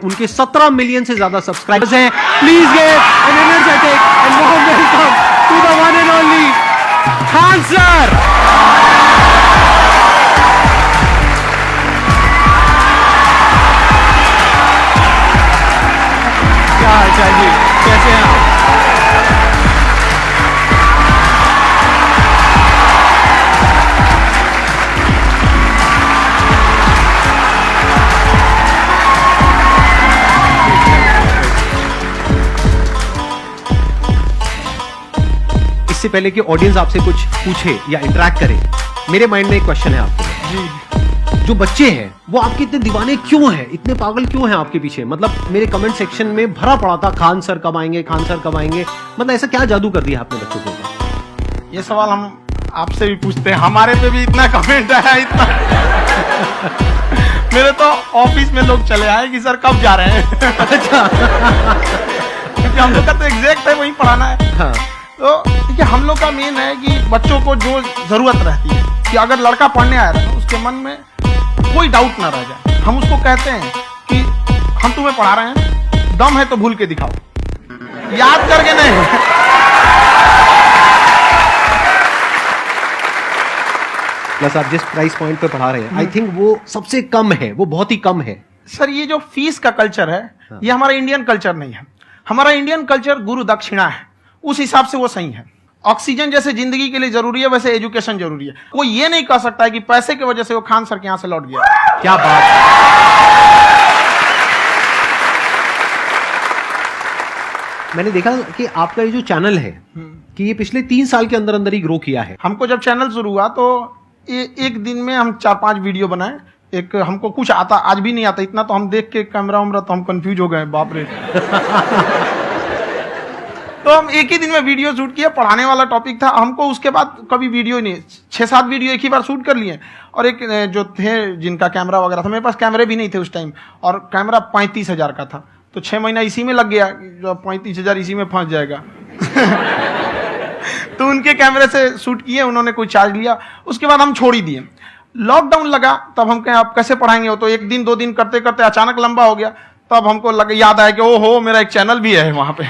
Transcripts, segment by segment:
उनके 17 मिलियन से ज्यादा सब्सक्राइबर्स हैं। Please give an energetic and warm welcome to the one and only Khan sir. क्या हाल चाल जी, कैसे हैं आप? इससे पहले कि ऑडियंस आपसे कुछ पूछे या इंटरेक्ट करे, मेरे माइंड में एक क्वेश्चन है आपको जी। जो बच्चे हैं वो आपके इतने दीवाने क्यों हैं, इतने पागल क्यों हैं आपके पीछे? मतलब मेरे कमेंट सेक्शन में भरा पड़ा था खान सर कब आएंगे, खान सर कब आएंगे। मतलब ऐसा क्या जादू कर दिया आपने बच्चों के ऊपर? ये सवाल हम आपसे भी पूछते हैं, हमारे पे भी इतना कमेंट आया, इतना मेरे तो ऑफिस में लोग चले आए कि सर कब जा रहे हैं। अच्छा। क्योंकि हम लोग का तो एग्जैक्ट है, वही पढ़ाना है। हाँ। तो देखिए हम लोग का मेन है कि बच्चों को जो जरूरत रहती है कि अगर लड़का पढ़ने आया है उसके मन में कोई डाउट ना रह जाए। हम उसको कहते हैं कि हम तुम्हें पढ़ा रहे हैं, दम है तो भूल के दिखाओ, याद करके नहीं। प्लस आप जिस प्राइस पॉइंट पे पढ़ा रहे हैं, आई थिंक वो सबसे कम है, वो बहुत ही कम है। सर ये जो फीस का कल्चर है, ये हमारा इंडियन कल्चर नहीं है। हमारा इंडियन कल्चर गुरु दक्षिणा है, उस हिसाब से वो सही है। ऑक्सीजन जैसे जिंदगी के लिए जरूरी है, वैसे एजुकेशन जरूरी है। कोई ये नहीं कह सकता है कि पैसे की वजह से वो खान सर के यहां से लौट गया। क्या बात है। मैंने देखा कि आपका ये जो चैनल है कि ये पिछले 3 साल के अंदर अंदर ही ग्रो किया है। हमको जब चैनल शुरू हुआ तो एक दिन में हम 4-5 वीडियो बनाए। एक हमको कुछ आता, आज भी नहीं आता इतना, तो हम देख के कैमरा उमरा तो हम कंफ्यूज हो गए, बाप रे। तो हम एक ही दिन में वीडियो शूट किया, पढ़ाने वाला टॉपिक था हमको। उसके बाद कभी वीडियो नहीं, 6-7 वीडियो एक ही बार शूट कर लिए। और एक जो थे जिनका कैमरा वगैरह था, मेरे पास कैमरे भी नहीं थे उस टाइम, और कैमरा 35,000 का था। तो 6 महीना इसी में लग गया, जो 35,000 इसी में फंस जाएगा। तो उनके कैमरे से शूट किए, उन्होंने कोई चार्ज लिया, उसके बाद हम छोड़ ही दिए। लॉकडाउन लगा, तब हम कहें आप कैसे पढ़ाएंगे? वो तो 1 दिन 2 दिन करते करते अचानक लंबा हो गया। तब हमको याद आया कि ओहो मेरा एक चैनल भी है वहां पे।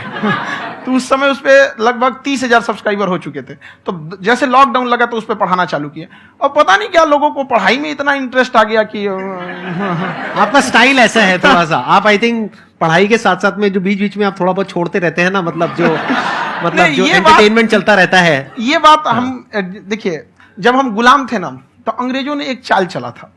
तो उस समय उस पर लगभग 30,000 सब्सक्राइबर हो चुके थे। तो जैसे लॉकडाउन लगा तो उस पर पढ़ाना चालू किया, और पता नहीं क्या लोगों को पढ़ाई में इतना इंटरेस्ट आ गया कि आपका स्टाइल ऐसा है थोड़ा सा। आप आई थिंक पढ़ाई के साथ साथ में जो बीच बीच में आप थोड़ा बहुत छोड़ते रहते हैं ना, मतलब जो जो एंटरटेनमेंट चलता रहता है। ये बात हम देखिए, जब हम गुलाम थे ना, तो अंग्रेजों ने एक चाल चला था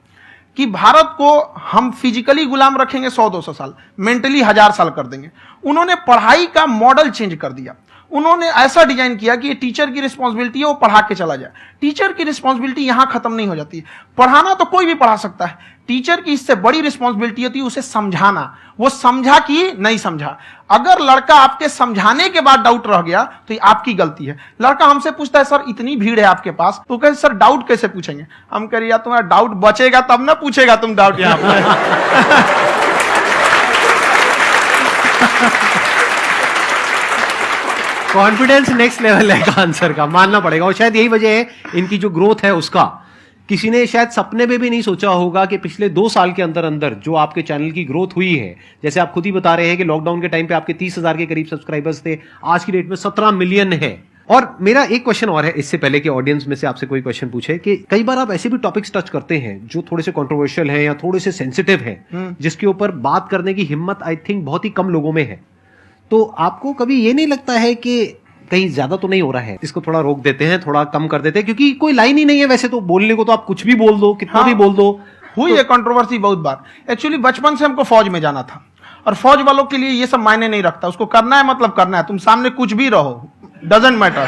कि भारत को हम फिजिकली गुलाम रखेंगे 100-200 साल, मेंटली 1000 साल कर देंगे। उन्होंने पढ़ाई का मॉडल चेंज कर दिया। उन्होंने ऐसा डिजाइन किया कि ये टीचर की रिस्पॉन्सिबिलिटी है, वो पढ़ा के चला जाए। टीचर की रिस्पॉन्सिबिलिटी यहां खत्म नहीं हो जाती। पढ़ाना तो कोई भी पढ़ा सकता है, टीचर की इससे बड़ी रिस्पॉन्सिबिलिटी होती है उसे समझाना। वो समझा कि नहीं समझा। अगर लड़का आपके समझाने के बाद डाउट रह गया तो ये आपकी गलती है। लड़का हमसे पूछता है सर इतनी भीड़ है आपके पास, तो कहते सर डाउट कैसे पूछेंगे? हम कह रहे यार तुम्हारा डाउट बचेगा तब ना पूछेगा तुम डाउट यहाँ पे। कॉन्फिडेंस नेक्स्ट लेवल है खान सर का, मानना पड़ेगा। और शायद यही वजह है इनकी जो ग्रोथ है उसका। किसी ने शायद सपने में भी नहीं सोचा होगा कि पिछले 2 साल के अंदर अंदर जो आपके चैनल की ग्रोथ हुई है, जैसे आप खुद ही बता रहे हैं कि लॉकडाउन के टाइम पे आपके 30,000 के करीब सब्सक्राइबर्स थे, आज की डेट में 17 मिलियन है। और मेरा एक क्वेश्चन और है, इससे पहले कि ऑडियंस में से आपसे कोई क्वेश्चन पूछे, कि कई बार आप ऐसे भी टॉपिक्स टच करते हैं जो थोड़े से कंट्रोवर्शियल हैं या थोड़े से सेंसिटिव हैं, जिसके ऊपर बात करने की हिम्मत आई थिंक बहुत ही कम लोगों में है। तो आपको कभी ये नहीं लगता है कि कहीं ज्यादा तो नहीं हो रहा है, इसको थोड़ा रोक देते हैं, थोड़ा कम कर देते हैं? क्योंकि कोई लाइन ही नहीं है वैसे तो बोलने को, तो आप कुछ भी बोल दो, कितना भी बोल दो। हुई है कंट्रोवर्सी बहुत बार। एक्चुअली बचपन से हमको फौज में जाना था, और फौज वालों के लिए ये सब मायने नहीं रखता। उसको करना है मतलब करना है, तुम सामने कुछ भी रहो, डजंट मैटर।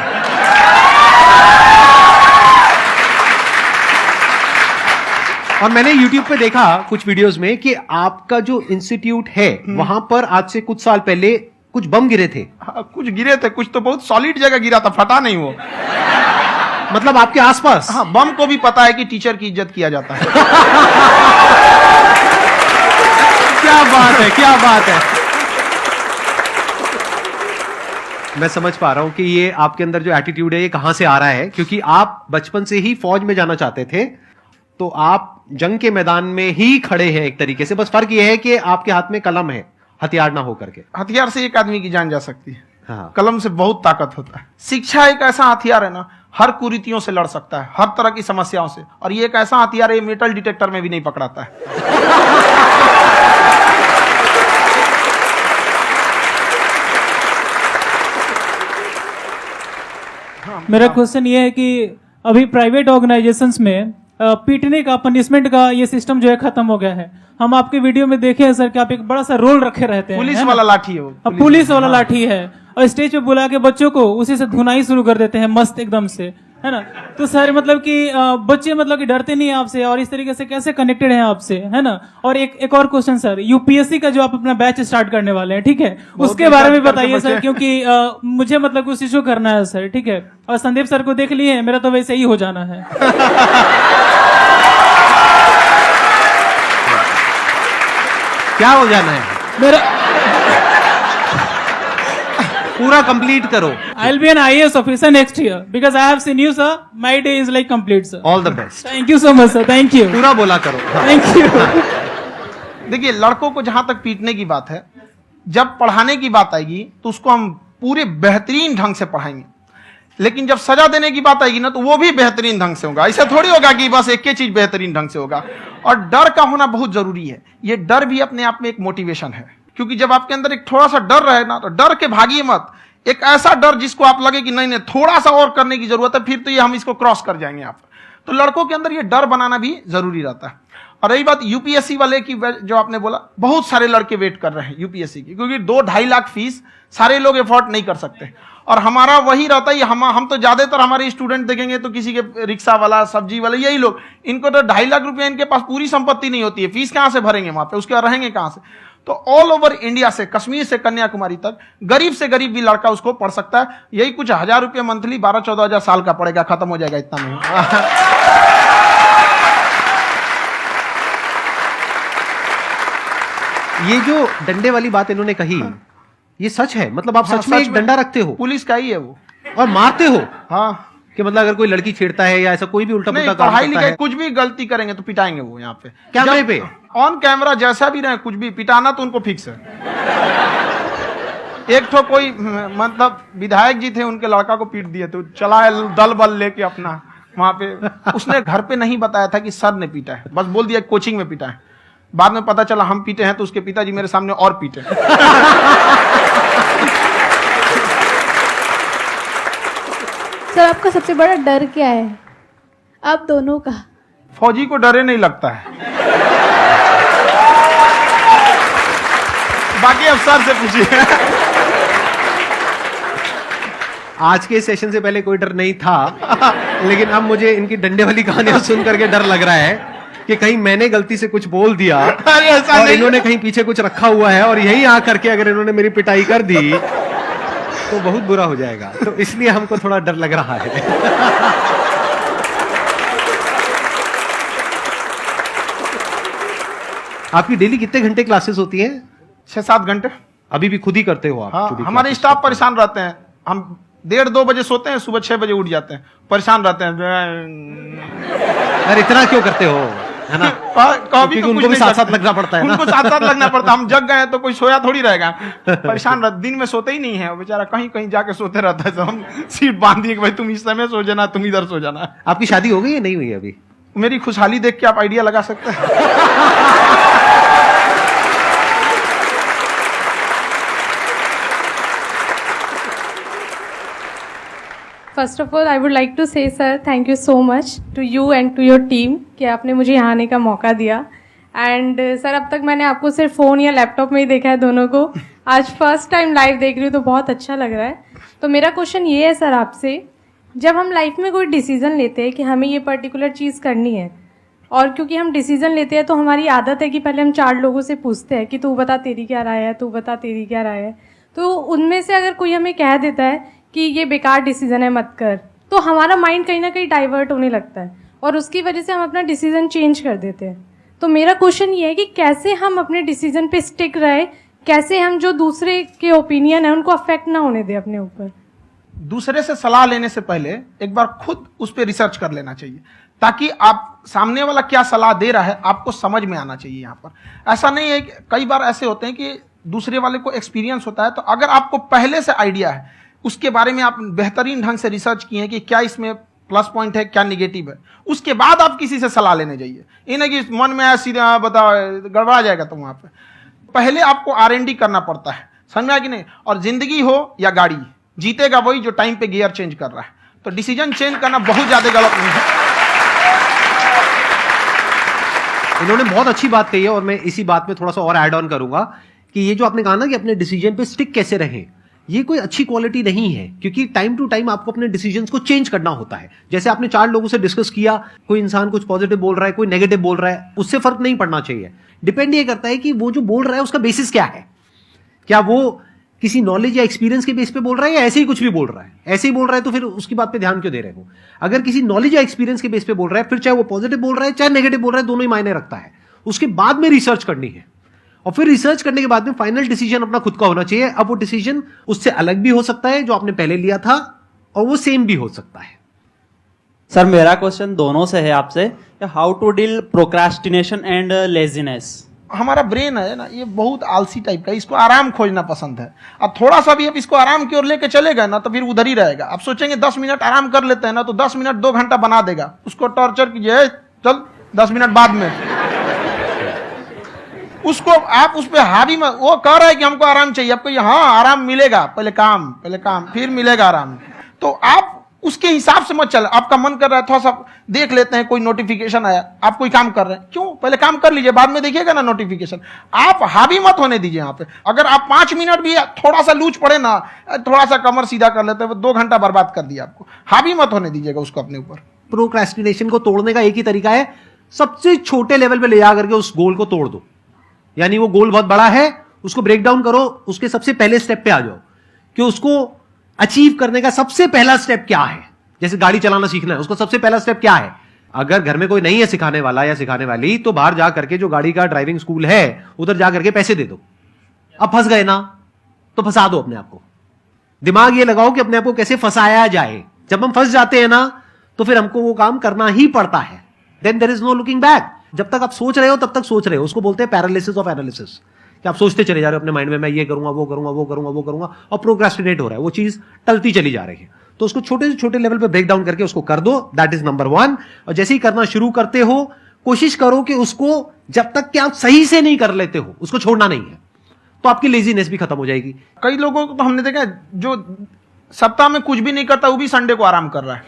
और मैंने YouTube पे देखा कुछ वीडियोस में कि आपका जो इंस्टीट्यूट है वहां पर आज से कुछ साल पहले कुछ बम गिरे थे। हाँ, कुछ गिरे थे, कुछ तो बहुत सॉलिड जगह गिरा था, फटा नहीं वो। मतलब आपके आसपास? हाँ, बम को भी पता है कि टीचर की इज्जत किया जाता है। क्या बात है, क्या बात है। मैं समझ पा रहा हूं कि ये आपके अंदर जो एटीट्यूड है ये कहां से आ रहा है, क्योंकि आप बचपन से ही फौज में जाना चाहते थे तो आप जंग के मैदान में ही खड़े हैं एक तरीके से, बस फर्क यह है कि आपके हाथ में कलम है, हथियार ना हो करके। हथियार से एक आदमी की जान जा सकती है, हाँ। कलम से बहुत ताकत होता है। शिक्षा एक ऐसा हथियार है ना, हर कुरीतियों से लड़ सकता है, हर तरह की समस्याओं से, और ये एक ऐसा हथियार है, ये मेटल डिटेक्टर में भी नहीं पकड़ाता है। मेरा क्वेश्चन ये है कि अभी प्राइवेट ऑर्गेनाइजेशंस में पीटने का, पनिशमेंट का ये सिस्टम जो है खत्म हो गया है। हम आपके वीडियो में देखे हैं सर कि आप एक बड़ा सा रोल रखे रहते हैं, पुलिस वाला लाठी है वो, पुलिस वाला लाठी है, और स्टेज पे बुला के बच्चों को उसी से धुनाई शुरू कर देते हैं मस्त एकदम से, है ना। तो सर मतलब कि बच्चे मतलब कि डरते नहीं है आपसे, और इस तरीके से कैसे कनेक्टेड हैं आपसे, है ना। और एक और क्वेश्चन सर, यूपीएससी का जो आप अपना बैच स्टार्ट करने वाले हैं, ठीक है, उसके बारे में बताइए सर, क्योंकि मुझे मतलब कुछ इशू करना है सर, ठीक है। और संदीप सर को देख लिए, मेरा तो वैसे ही हो जाना है। क्या हो जाना है? मेरा पूरा कंप्लीट करो। I'll be an IAS officer next year because I have seen you, sir. My day is like complete, sir. All the best. Thank you so much, sir. Thank you. पूरा बोला करो। Thank you. देखिए, लड़कों को जहां तक पीटने की बात है, जब पढ़ाने की बात आएगी तो उसको हम पूरे बेहतरीन ढंग से पढ़ाएंगे, लेकिन जब सजा देने की बात आएगी ना, तो वो भी बेहतरीन ढंग से होगा। ऐसा थोड़ी होगा कि बस एक ही चीज बेहतरीन ढंग से होगा। और डर का होना बहुत जरूरी है। ये डर भी अपने आप में एक मोटिवेशन है, क्योंकि जब आपके अंदर एक थोड़ा सा डर रहे ना, तो डर के भागिए मत। एक ऐसा डर जिसको आप लगे कि नहीं नहीं थोड़ा सा और करने की जरूरत है, फिर तो ये हम इसको क्रॉस कर जाएंगे आप। तो लड़कों के अंदर ये डर बनाना भी जरूरी रहता है। और रही बात यूपीएससी वाले की, जो आपने बोला, बहुत सारे लड़के वेट कर रहे हैं यूपीएससी की, क्योंकि 2-2.5 लाख फीस सारे लोग एफोर्ड नहीं कर सकते। और हमारा वही रहता है, हम तो ज्यादातर हमारे स्टूडेंट देखेंगे तो किसी के रिक्शा वाला, सब्जी वाला, यही लोग, इनको तो 2.5 लाख रुपया, इनके पास पूरी संपत्ति नहीं होती है, फीस कहां से भरेंगे वहां पे, उसके बाद रहेंगे कहां से। तो ऑल ओवर इंडिया से, कश्मीर से कन्याकुमारी तक, गरीब से गरीब भी लड़का उसको पढ़ सकता है। यही कुछ 1000 रुपये मंथली, 12-14 हजार साल का पड़ेगा, खत्म हो जाएगा इतना में। ये जो डंडे वाली बात इन्होंने कही, ये सच है? मतलब आप हाँ, सच में एक डंडा रखते हो पुलिस का ही है वो, और मारते हो? हाँ। कि मतलब अगर कोई लड़की छेड़ता है या ऐसा कोई भी उल्टा पुल्टा काम पढ़ाई करता लिखाई है, कुछ भी गलती करेंगे तो पिटाएंगे वो यहाँ पे, कैमरे पे, ऑन कैमरा, जैसा भी रहे, कुछ भी पिटाना तो उनको फिक्स है। एक तो कोई मतलब विधायक जी थे, उनके लड़का को पीट दिए, तो चला दल बल लेके अपना वहां पे। उसने घर पे नहीं बताया था कि सर ने पीटा है, बस बोल दिया कोचिंग में पीटा है। बाद में पता चला हम पीटे हैं, तो उसके पिताजी मेरे सामने और पीटे। सर आपका सबसे बड़ा डर क्या है, आप दोनों का? फौजी को डरे नहीं लगता है, बाकी अफसर से पूछिए। आज के सेशन से पहले कोई डर नहीं था, लेकिन अब मुझे इनकी डंडे वाली कहानियां सुन करके डर लग रहा है कि कहीं मैंने गलती से कुछ बोल दिया और इन्होंने कहीं पीछे कुछ रखा हुआ है, और यही आ करके अगर इन्होंने मेरी पिटाई कर दी तो बहुत बुरा हो जाएगा। तो इसलिए हमको थोड़ा डर लग रहा है। आपकी डेली कितने घंटे क्लासेस होती हैं? 6-7 घंटे। अभी भी खुद ही करते हो आप? हाँ, जो भी हमारे classes स्टाफ करते परेशान रहते हैं। हम 1:30-2 बजे सोते हैं, सुबह 6 बजे उठ जाते हैं, परेशान रहते हैं। हो? अरे इतना क्यों करते हो, है ना? कभी क्योंकि तो उनको कुछ भी नहीं साथ साथ करते। लगना पड़ता है ना। उनको साथ साथ लगना पड़ता है। हम जग गए तो कोई सोया थोड़ी रहेगा, परेशान रहते, दिन में सोते ही नहीं है, बेचारा कहीं कहीं जाके सोते रहता है। तो हम सीट बांध दिए कि भाई तुम इस समय सो जाना, तुम इधर सो जाना। आपकी शादी हो गई या नहीं हुई अभी? मेरी खुशहाली देख के आप आइडिया लगा सकते हैं। First of all I would like to say sir thank you so much to you and to your team कि आपने मुझे यहाँ आने का मौका दिया। एंड सर अब तक मैंने आपको सिर्फ फ़ोन या लैपटॉप में ही देखा है दोनों को, आज फर्स्ट टाइम लाइव देख रही हूँ तो बहुत अच्छा लग रहा है। तो मेरा क्वेश्चन ये है सर आपसे, जब हम लाइफ में कोई डिसीज़न लेते हैं कि हमें ये पर्टिकुलर चीज़ करनी है, और क्योंकि हम डिसीज़न लेते हैं तो हमारी आदत है कि पहले हम 4 लोगों से पूछते हैं कि तू बता तेरी क्या राय है, तू बता तेरी क्या राय है। तो उनमें से अगर कोई हमें कह देता है कि ये बेकार डिसीजन है मत कर, तो हमारा माइंड कहीं ना कहीं डाइवर्ट होने लगता है और उसकी वजह से हम अपना डिसीजन चेंज कर देते हैं। तो मेरा क्वेश्चन ये है कि कैसे हम अपने डिसीजन पे स्टिक रहे, कैसे हम जो दूसरे के ओपिनियन है उनको अफेक्ट ना होने दें अपने ऊपर। दूसरे से सलाह लेने से पहले एक बार खुद उस पर रिसर्च कर लेना चाहिए, ताकि आप सामने वाला क्या सलाह दे रहा है आपको समझ में आना चाहिए। यहाँ पर ऐसा नहीं है कि कई बार ऐसे होते हैं कि दूसरे वाले को एक्सपीरियंस होता है, तो अगर आपको पहले से आइडिया है, उसके बारे में आप बेहतरीन ढंग से रिसर्च किए कि क्या इसमें प्लस पॉइंट है, क्या निगेटिव है, उसके बाद आप किसी से सलाह लेने जाइए। ये नहीं कि मन में आया सीधा बताओ, गड़बड़ा जाएगा। तो वहाँ पे पहले आपको R&D करना पड़ता है, समझा कि नहीं। और जिंदगी हो या गाड़ी, जीतेगा वही जो टाइम पे गियर चेंज कर रहा है। तो डिसीजन चेंज करना बहुत ज्यादा गलत नहीं है। इन्होंने बहुत अच्छी बात कही है और मैं इसी बात में थोड़ा सा और ऐड ऑन करूंगा कि ये जो आपने कहा ना कि अपने डिसीजन पे स्टिक कैसे रहें, ये कोई अच्छी क्वालिटी नहीं है, क्योंकि टाइम टू टाइम आपको अपने डिसीजंस को चेंज करना होता है। जैसे आपने 4 लोगों से डिस्कस किया, कोई इंसान कुछ पॉजिटिव बोल रहा है, कोई नेगेटिव बोल रहा है, उससे फर्क नहीं पड़ना चाहिए। डिपेंड ये करता है कि वो जो बोल रहा है उसका बेसिस क्या है। क्या वो किसी नॉलेज या एक्सपीरियंस के बेस पे बोल रहा है या ऐसे ही कुछ भी बोल रहा है? ऐसे ही बोल रहा है तो फिर उसकी बात पे ध्यान क्यों दे रहे हो? अगर किसी नॉलेज या एक्सपीरियंस के बेस पे बोल रहा है, फिर चाहे वो पॉजिटिव बोल रहा है चाहे नेगेटिव बोल रहा है, दोनों ही मायने रखता है। उसके बाद में रिसर्च करनी है और फिर रिसर्च करने के बाद में फाइनल डिसीजन अपना खुद का होना चाहिए। अब वो डिसीजन उससे अलग भी हो सकता है जो आपने पहले लिया था, और वो सेम भी हो सकता है। सर मेरा क्वेश्चन दोनों से है आपसे, how to deal procrastination and laziness. हमारा ब्रेन है ना, ये बहुत आलसी टाइप का, इसको आराम खोजना पसंद है। अब थोड़ा सा भी अब इसको आराम की ओर लेके चलेगा ना तो फिर उधर ही रहेगा। आप सोचेंगे 10 मिनट आराम कर लेते हैं ना, तो 10 मिनट 2 घंटा बना देगा। उसको टॉर्चर कीजिए, चल 10 मिनट बाद में। उसको आप उस पर हावी में, वो कह रहा है कि हमको आराम चाहिए, आपको हाँ आराम मिलेगा, पहले काम फिर मिलेगा आराम। तो आप उसके हिसाब से मत चल। आपका मन कर रहा है थोड़ा सा देख लेते हैं, कोई नोटिफिकेशन आया, आप कोई काम कर रहे हैं, क्यों पहले काम कर लीजिए, बाद में देखिएगा ना नोटिफिकेशन। आप हावी मत होने दीजिए यहाँ पे। अगर आप 5 मिनट भी थोड़ा सा लूज पड़े ना, थोड़ा सा कमर सीधा कर लेते हैं, 2 घंटा बर्बाद कर दिया आपको। हावी मत होने दीजिएगा उसको अपने ऊपर। प्रोक्रेस्टिनेशन को तोड़ने का एक ही तरीका है, सबसे छोटे लेवल पे ले जा करके उस गोल को तोड़ दो। यानी वो गोल बहुत बड़ा है, उसको ब्रेक डाउन करो, उसके सबसे पहले स्टेप पे आ जाओ कि उसको अचीव करने का सबसे पहला स्टेप क्या है। जैसे गाड़ी चलाना सीखना है, उसका सबसे पहला स्टेप क्या है। अगर घर में कोई नहीं है सिखाने वाला या सिखाने वाली, तो बाहर जा करके जो गाड़ी का ड्राइविंग स्कूल है उधर जा करके पैसे दे दो। अब फंस गए ना तो फंसा दो अपने आप को। दिमाग ये लगाओ कि अपने आप को कैसे फंसाया जाए। जब हम फंस जाते हैं ना तो फिर हमको वो काम करना ही पड़ता है। Then there is no looking back. जब तक आप सोच रहे हो तब तक सोच रहे हो, उसको बोलते हैं पैरालिसिस ऑफ एनालिसिस, कि आप सोचते चले जा रहे हो अपने माइंड में, मैं ये करूंगा वो करूंगा वो करूंगा वो करूंगा, और प्रोक्रेस्टिनेट हो रहा है, वो चीज टलती चली जा रही है। तो उसको छोटे से छोटे लेवल पे ब्रेक डाउन करके उसको कर दो, दैट इज नंबर 1। और जैसे ही करना शुरू करते हो, कोशिश करो कि उसको जब तक कि आप सही से नहीं कर लेते हो उसको छोड़ना नहीं है, तो आपकी लेजीनेस भी खत्म हो जाएगी। कई लोगों को तो हमने देखा जो सप्ताह में कुछ भी नहीं करता, वो भी संडे को आराम कर रहा है।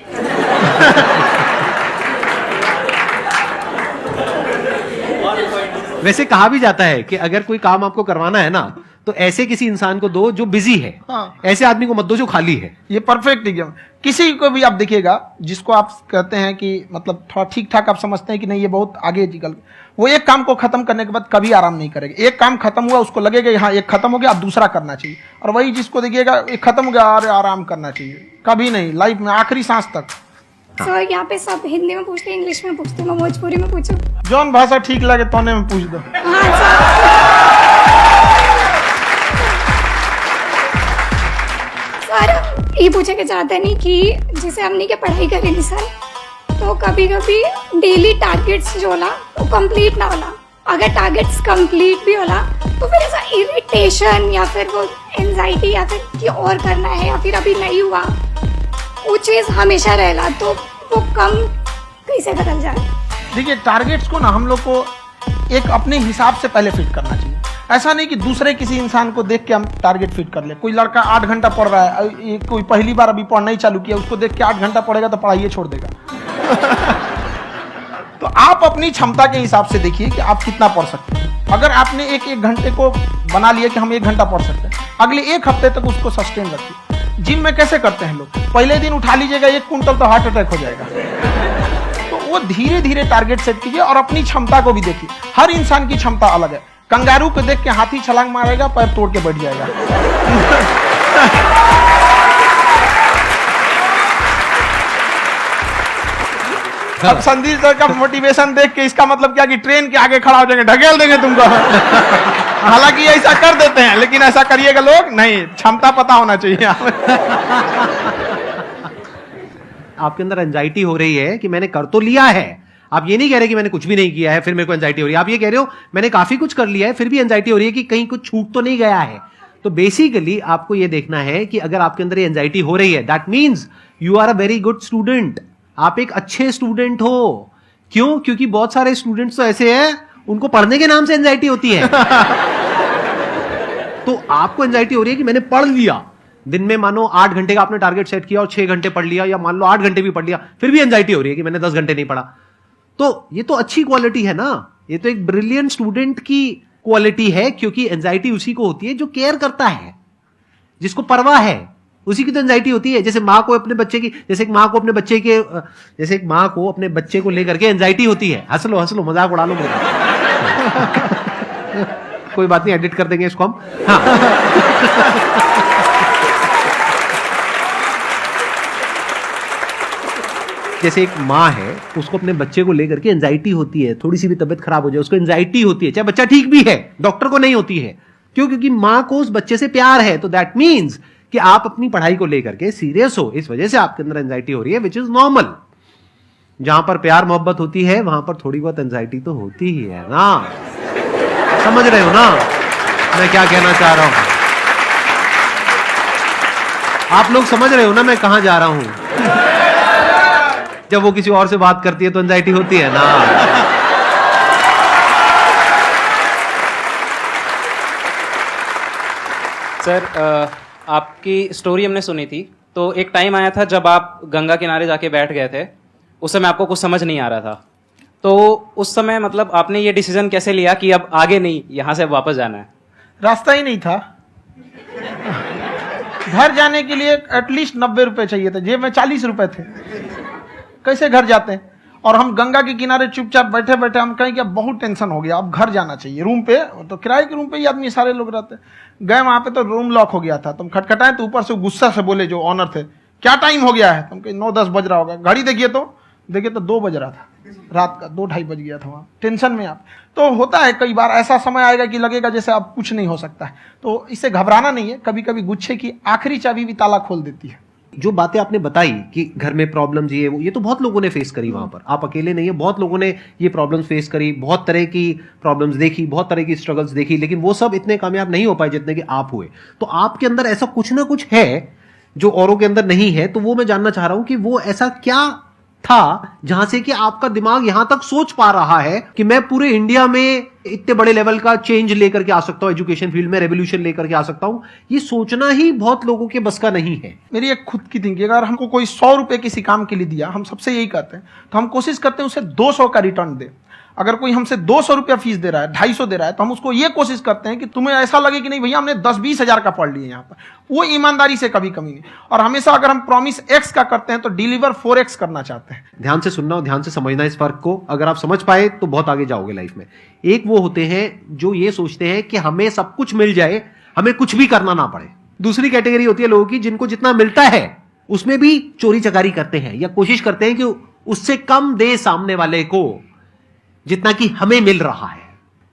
वैसे कहा भी जाता है कि अगर कोई काम आपको करवाना है ना, तो ऐसे किसी इंसान को दो जो बिजी है। हाँ। ऐसे आदमी को मत दो जो खाली है। ये परफेक्ट एग्जाम। किसी को भी आप देखिएगा जिसको आप कहते हैं कि मतलब थोड़ा ठीक ठाक आप समझते हैं कि नहीं ये बहुत आगे निकल, वो एक काम को खत्म करने के बाद कभी आराम नहीं करेगा। एक काम खत्म हुआ उसको लगेगा हाँ एक खत्म हो गया, अब दूसरा करना चाहिए। और वही जिसको देखिएगा एक खत्म हो गया, अरे आराम करना चाहिए, कभी नहीं, लाइफ में आखिरी सांस तक। सर यहाँ पे सब हिंदी में पूछते हैं, इंग्लिश में पूछते हैं, मैं भोजपुरी में पूछूं? जौन भाषा ठीक लगे तोने में पूछ दो। हाँ सर। सर ये पूछे के चाहते नहीं कि जैसे हमने के पढ़ाई करेंगे सर, तो कभी कभी डेली टारगेट्स जो होला वो कंप्लीट ना होला। अगर टारगेट्स कंप्लीट भी होला तो फिर ऐसा इरिटेशन या फिर वो एंजाइटी या फिर कि और करना है या फिर अभी नहीं हुआ, वो चीज हमेशा रहेगा। तो वो कम कैसे करल जाए? देखिए टारगेट्स को ना हम लोग को एक अपने हिसाब से पहले फिट करना चाहिए। ऐसा नहीं कि दूसरे किसी इंसान को देख के हम टारगेट फिट कर ले। कोई लड़का 8 घंटा पढ़ रहा है, कोई पहली बार अभी पढ़ना ही चालू किया, उसको देख के 8 घंटा पढ़ेगा तो पढ़ाई छोड़ देगा। तो आप अपनी क्षमता के हिसाब से देखिए कि आप कितना पढ़ सकते हैं। अगर आपने एक घंटे को बना लिया कि हम 1 घंटा पढ़ सकते हैं, अगले 1 हफ्ते तक उसको सस्टेन रखिए। जिम में कैसे करते हैं लोग, पहले दिन उठा लीजिएगा 1 कुंटल तो हार्ट अटैक हो जाएगा। तो वो धीरे धीरे टारगेट सेट कीजिए और अपनी क्षमता को भी देखिए। हर इंसान की क्षमता अलग है। कंगारू को देख के हाथी छलांग मारेगा, पैर तोड़ के बैठ जाएगा। अब संदीप सर का मोटिवेशन देख के इसका मतलब क्या कि ट्रेन के आगे खड़ा हो जाएंगे, ढकेल देंगे तुमको। हालांकि ऐसा कर देते हैं, लेकिन ऐसा करिएगा लोग नहीं, क्षमता पता होना चाहिए। आपके अंदर एंजाइटी हो रही है कि मैंने कर तो लिया है, आप ये नहीं कह रहे कि मैंने कुछ भी नहीं किया है फिर मेरे को एंजाइटी हो रही है, आप ये कह रहे हो मैंने काफी कुछ कर लिया है फिर भी एंजाइटी हो रही है कि कहीं कुछ छूट तो नहीं गया है। तो बेसिकली आपको ये देखना है कि अगर आपके अंदर ये एंजाइटी हो रही है, that means you are a very good student, आप एक अच्छे स्टूडेंट हो। क्यों? क्योंकि बहुत सारे स्टूडेंट्स तो ऐसे हैं उनको पढ़ने के नाम से एंजाइटी होती है। तो आपको एंजाइटी हो रही है कि मैंने पढ़ लिया, दिन में मानो 8 घंटे का आपने टारगेट सेट किया और 6 घंटे पढ़ लिया, या मान लो 8 घंटे भी पढ़ लिया, फिर भी एंजाइटी हो रही है कि मैंने 10 घंटे नहीं पढ़ा। तो ये तो अच्छी क्वालिटी है ना, ये तो एक ब्रिलियंट स्टूडेंट की क्वालिटी है, क्योंकि एंजाइटी उसी को होती है जो केयर करता है, जिसको परवाह है, उसी की तो एंजाइटी होती है। जैसे माँ को अपने बच्चे की, जैसे एक माँ को अपने बच्चे को लेकर के एंजाइटी होती है। हंस लो मजाक उड़ा लो मेरा। कोई बात नहीं, एडिट कर देंगे इसको हम। हाँ। जैसे एक माँ है, उसको अपने बच्चे को लेकर के एंजाइटी होती है, थोड़ी सी भी तबीयत खराब हो जाए उसको एंजाइटी होती है, चाहे बच्चा ठीक भी है, डॉक्टर को नहीं होती है। क्यों? क्योंकि माँ को उस बच्चे से प्यार है। तो दैट मीन्स कि आप अपनी पढ़ाई को लेकर के सीरियस हो, इस वजह से आपके अंदर एंजाइटी हो रही है, विच इज नॉर्मल। जहां पर प्यार मोहब्बत होती है वहां पर थोड़ी बहुत एंजाइटी तो होती ही है ना। समझ रहे हो ना मैं क्या कहना चाह रहा हूं? आप लोग समझ रहे हो ना मैं कहां जा रहा हूं? जब वो किसी और से बात करती है तो एंजाइटी होती है ना। सर, आपकी स्टोरी हमने सुनी थी, तो एक टाइम आया था जब आप गंगा किनारे जाके बैठ गए थे, उस समय आपको कुछ समझ नहीं आ रहा था। तो उस समय मतलब आपने ये डिसीजन कैसे लिया कि अब आगे नहीं, यहाँ से वापस जाना है? रास्ता ही नहीं था। घर जाने के लिए एटलीस्ट 90 रुपए चाहिए थे, जेब में 40 रुपए थे, कैसे घर जाते हैं? और हम गंगा के किनारे चुपचाप बैठे बैठे हम कहें कि अब बहुत टेंशन हो गया, अब घर जाना चाहिए। रूम पे तो किराए के रूम पे ही आदमी सारे लोग रहते हैं। गए वहां पे तो रूम लॉक हो गया था, तुम खटखटाए तो ऊपर से गुस्सा से बोले जो ऑनर थे, क्या टाइम हो गया है? तुम कहीं 9-10 बज रहा होगा। घड़ी देखिए तो 2 बज रहा था रात का, 2-2:30 बज गया था वहाँ। टेंशन में आप तो होता है, कई बार ऐसा समय आएगा कि लगेगा जैसे अब कुछ नहीं हो सकता है। तो इससे घबराना नहीं है, कभी कभी गुच्छे की आखिरी चाबी भी ताला खोल देती है। जो बातें आपने बताई कि घर में प्रॉब्लम्स ये तो बहुत लोगों ने फेस करी वहां पर, आप अकेले नहीं है, बहुत लोगों ने ये प्रॉब्लम्स फेस करी, बहुत तरह की प्रॉब्लम्स देखी, बहुत तरह की स्ट्रगल्स देखी, लेकिन वो सब इतने कामयाब नहीं हो पाए जितने कि आप हुए। तो आपके अंदर ऐसा कुछ ना कुछ है जो औरों के अंदर नहीं है। तो वो मैं जानना चाह रहा हूं कि वो ऐसा क्या था जहां से कि आपका दिमाग यहां तक सोच पा रहा है कि मैं पूरे इंडिया में इतने बड़े लेवल का चेंज लेकर के आ सकता हूं, एजुकेशन फील्ड में रेवोल्यूशन लेकर के आ सकता हूं। ये सोचना ही बहुत लोगों के बस का नहीं है। मेरी एक खुद की थिंकिंग, अगर हमको कोई 100 रुपए किसी काम के लिए दिया, हम सबसे यही कहते हैं, तो हम कोशिश करते हैं उसे 200 का रिटर्न दे। अगर कोई हमसे 200 रुपया फीस दे रहा है, 250 दे रहा है, तो हम उसको ये कोशिश करते हैं कि तुम्हें ऐसा लगे कि नहीं भैया हमने 10-20 हजार का पढ़ लिया यहाँ पर। वो ईमानदारी से कभी कमी नहीं। और हमेशा अगर हम प्रॉमिस X का करते हैं तो डिलीवर 4X करना चाहते हैं। ध्यान से सुनना और ध्यान से समझना इस फर्क को। अगर आप समझ पाए तो बहुत आगे जाओगे लाइफ में। एक वो होते हैं जो ये सोचते हैं कि हमें सब कुछ मिल जाए, हमें कुछ भी करना ना पड़े। दूसरी कैटेगरी होती है लोगों की जिनको जितना मिलता है उसमें भी चोरी चकारी करते हैं या कोशिश करते हैं कि उससे कम दे सामने वाले को जितना कि हमें मिल रहा है।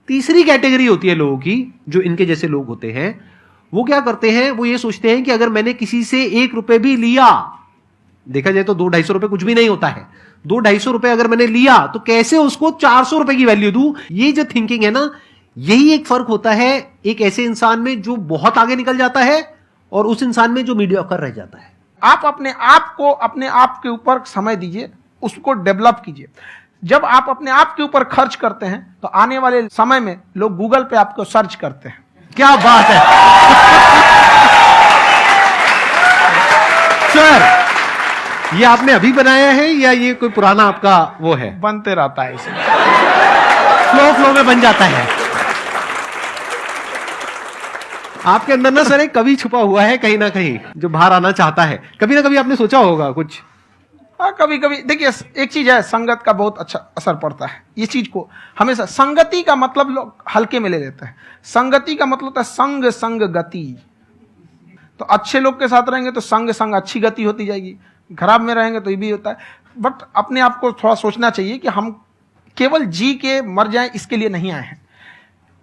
तीसरी कैटेगरी होती है लोगों की जो इनके जैसे लोग होते हैं, वो क्या करते हैं, वो ये सोचते हैं कि अगर मैंने किसी से 1 रुपए भी लिया, देखा जाए तो 200-250 रुपए कुछ भी नहीं होता है, 200-250 रुपए अगर मैंने लिया तो कैसे उसको 400 रुपए की वैल्यू दूं। ये जो थिंकिंग है ना, यही एक फर्क होता है एक ऐसे इंसान में जो बहुत आगे निकल जाता है और उस इंसान में जो मीडियोकर रह जाता है। आप अपने आप के ऊपर समय दीजिए, उसको डेवलप कीजिए। जब आप अपने आप के ऊपर खर्च करते हैं तो आने वाले समय में लोग गूगल पे आपको सर्च करते हैं। क्या बात है सर, ये आपने अभी बनाया है या ये कोई पुराना आपका वो है? बनते रहता है इसे, फ्लो में बन जाता है। आपके अंदर ना सर एक कवि छुपा हुआ है कहीं ना कहीं जो बाहर आना चाहता है। कभी ना कभी आपने सोचा होगा कुछ। हाँ, कभी कभी देखिए, एक चीज है, संगत का बहुत अच्छा असर पड़ता है। ये चीज को हमेशा, संगति का मतलब लोग हल्के में ले लेते हैं। संगति का मतलब होता है संग संग गति। तो अच्छे लोग के साथ रहेंगे तो संग संग अच्छी गति होती जाएगी, खराब में रहेंगे तो ये भी होता है। बट अपने आप को थोड़ा सोचना चाहिए कि हम केवल जी के मर जाएं इसके लिए नहीं आए हैं।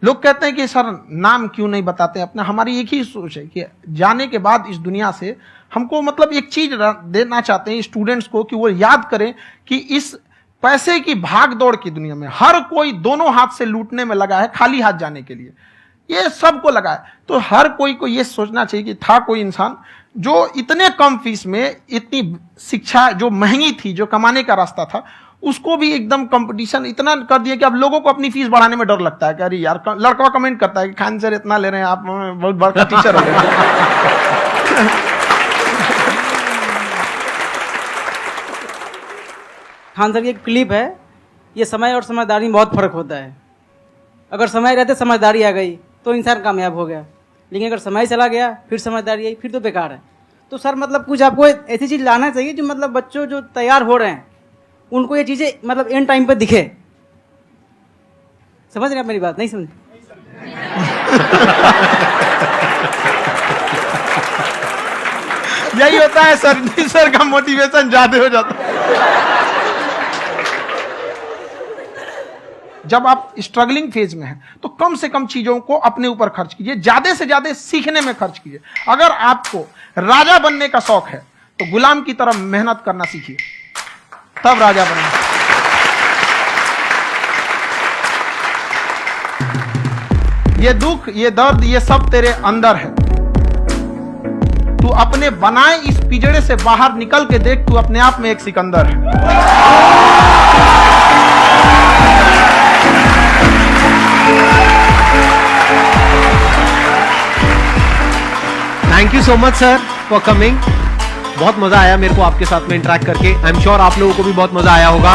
लोग कहते हैं कि सर नाम क्यों नहीं बताते अपना। हमारी एक ही सोच है कि जाने के बाद इस दुनिया से हमको मतलब एक चीज देना चाहते हैं स्टूडेंट्स को कि वो याद करें कि इस पैसे की भाग दौड़ की दुनिया में हर कोई दोनों हाथ से लूटने में लगा है, खाली हाथ जाने के लिए, ये सबको लगा है। तो हर कोई को ये सोचना चाहिए कि था कोई इंसान जो इतने कम फीस में इतनी शिक्षा जो महंगी थी, जो कमाने का रास्ता था, उसको भी एकदम कंपटीशन इतना कर दिया कि अब लोगों को अपनी फीस बढ़ाने में डर लगता है कि अरे यार, लड़का कमेंट करता है कि खान सर इतना ले रहे हैं, आप बहुत बड़ा टीचर हो गए। खान सर की एक क्लिप है, ये समय और समझदारी में बहुत फर्क होता है। अगर समय रहते समझदारी आ गई तो इंसान कामयाब हो गया, लेकिन अगर समय चला गया फिर समझदारी आई फिर तो बेकार है। तो सर मतलब कुछ आपको ऐसी चीज़ लाना चाहिए जो मतलब बच्चों जो तैयार हो रहे हैं उनको ये चीज़ें मतलब एंड टाइम पे दिखे। समझ रहे आप मेरी बात? नहीं समझ? यही होता है सर का मोटिवेशन ज्यादा हो जाता है। जब आप स्ट्रगलिंग फेज में हैं तो कम से कम चीजों को अपने ऊपर खर्च कीजिए, ज्यादा से ज्यादा सीखने में खर्च कीजिए। अगर आपको राजा बनने का शौक है तो गुलाम की तरह मेहनत करना सीखिए, तब राजा बनना। ये दुख, ये दर्द, ये सब तेरे अंदर है। तू अपने बनाए इस पिंजड़े से बाहर निकल के देख, तू अपने आप में एक सिकंदर है। Thank you so much sir for coming. बहुत मजा आया मेरे को आपके साथ में इंटरेक्ट करके। आई एम श्योर आप लोगों को भी बहुत मजा आया होगा।